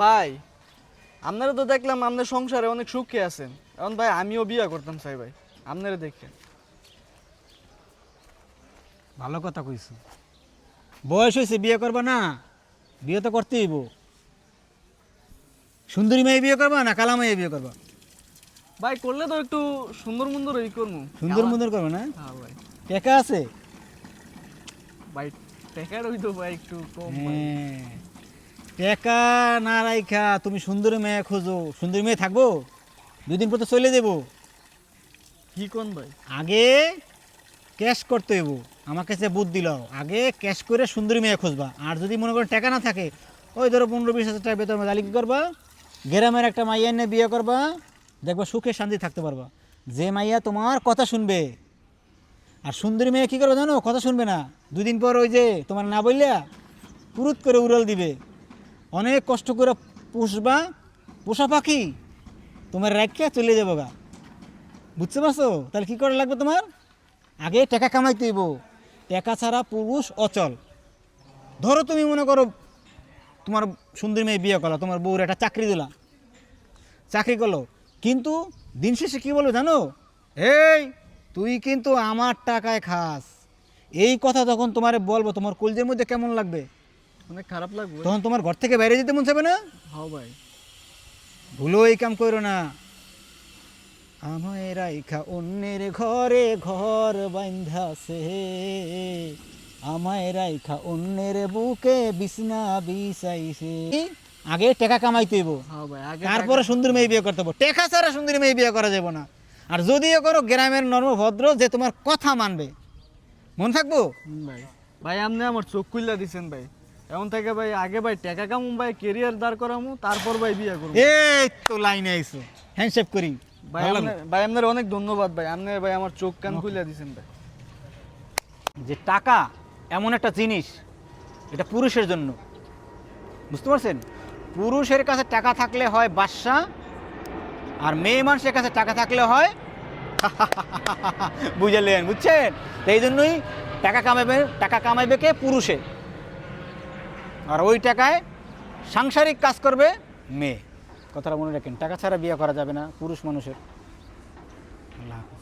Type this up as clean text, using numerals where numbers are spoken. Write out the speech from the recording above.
ভাই আপনারা তো দেখলাম আপনার সংসারে অনেক সুখে আছেন। এখন ভাই আমিও বিয়ে করতাম চাই ভাই আপনারা দেখে। ভালো কথা কইছো। বয়স হয়েছে, বিয়ে করবা না? বিয়ে তো করতেই হইব। সুন্দরী মেয়ে বিয়ে করবা না কালা মেয়ে বিয়ে করবা? ভাই করলে তো একটু সুন্দর মুন্দর এই করবো। সুন্দর মুন্দর করবে না? হ্যাঁ ভাই। টাকা আছে? ভাই টাকার ওই তো ভাই একটু কম ভাই। হ্যাঁ, টাকা না রাইখা তুমি সুন্দরী মেয়ে খোঁজো, সুন্দরী মেয়ে থাকবো? 2 দিন পর তো চলে যাবো। কি কোন ভাই? আগে ক্যাশ করতে হইব। আমার কাছে বুদ্ধি লও, আগে ক্যাশ করে সুন্দরী মেয়ে খুঁজবা। আর যদি মনে করো টাকা না থাকে, ওই ধরো 15-20 হাজার টাকা বেতন মালিক করবা, গ্রামের একটা মাইয়া এনে বিয়ে করবা, দেখবা সুখে শান্তি থাকতে পারবা। যে মাইয়া তোমার কথা শুনবে। আর সুন্দরী মেয়ে কী করবে জানো? কথা শুনবে না। 2 দিন পর ওই যে তোমার না বললা পুরুত করে উড়াল দিবে। অনেক কষ্ট করে পুষবা, পোষা পাখি তোমার রাখিয়া চলে যাবো গা। বুঝতে পারছো? তাহলে কী করা লাগবে তোমার? আগে টাকা কামাইতে হইব। টাকা ছাড়া পুরুষ অচল। ধরো তুমি মনে করো তোমার সুন্দরী মেয়ে বিয়ে করলো, তোমার বউর একটা চাকরি দিলা, চাকরি করলো, কিন্তু দিন শেষে কী বলবে জানো? এই তুই কিন্তু আমার টাকায় খাস। এই কথা যখন তোমারে বলবো, তোমার কলজের মধ্যে কেমন লাগবে? অনেক খারাপ লাগবে। তখন তোমার ঘর থেকে বাইরে যেতে মন চাবে না? হ্যাঁ ভাই। ভুলো এই কাম করো না। আমায় রাইখা অন্যের ঘরে ঘর বাঁধাছে, আমায় রাইখা অন্যের বুকে বিছনা বিছাইছে। আগে টাকা কামাইতে হইব, হ্যাঁ ভাই আগে তারপরে সুন্দর মেয়ে বিয়ে করতে হইব। টাকা ছাড়া সুন্দর মেয়ে বিয়ে করা যাব না। আর যদিও করো গ্রামের নর্মভদ্র যে তোমার কথা মানবে। মন থাকবো? ভাই ভাই আপনি আমার চোখ খুললা দিছেন ভাই। এমন থেকে ভাই আগে ভাই টাকা কামু ভাই ক্যারিয়ার দাঁড় করামু তারপর ভাই বিয়ে করবো। এই তো লাইনে আইছো, হ্যান্ডশেক করি। ভাই ভাই আপনার অনেক ধন্যবাদ ভাই। আপনি ভাই আমার চোখ কান খুলে দিছেন ভাই। যে টাকা এমন একটা জিনিস, এটা পুরুষের জন্য, বুঝতে পারছেন? পুরুষের কাছে টাকা থাকলে হয় বাদশা, আর মেয়ে মানুষের কাছে টাকা থাকলে হয় বুঝলেন? বুঝছেন? এই জন্যই টাকা কামাইবে কে? পুরুষে। আর ওই টাকায় সাংসারিক কাজ করবে মেয়ে। কথাটা মনে রাখেন, টাকা ছাড়া বিয়ে করা যাবে না পুরুষ মানুষের। আল্লাহ হাফেজ।